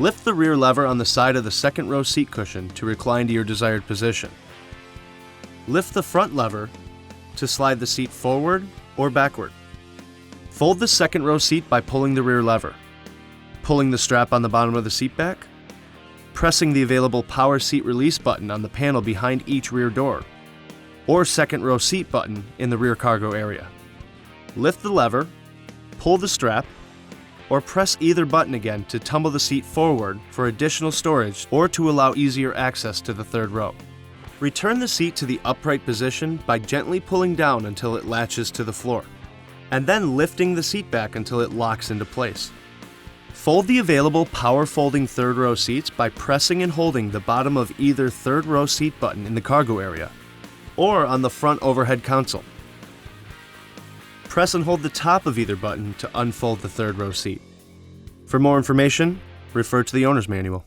Lift the rear lever on the side of the second row seat cushion to recline to your desired position. Lift the front lever to slide the seat forward or backward. Fold the second row seat by pulling the rear lever, pulling the strap on the bottom of the seat back, pressing the available power seat release button on the panel behind each rear door, or second row seat button in the rear cargo area. Lift the lever, pull the strap, or press either button again to tumble the seat forward for additional storage or to allow easier access to the third row. Return the seat to the upright position by gently pulling down until it latches to the floor, and then lifting the seat back until it locks into place. Fold the available power folding third row seats by pressing and holding the bottom of either third row seat button in the cargo area or on the front overhead console. Press and hold the top of either button to unfold the third row seat. For more information, refer to the owner's manual.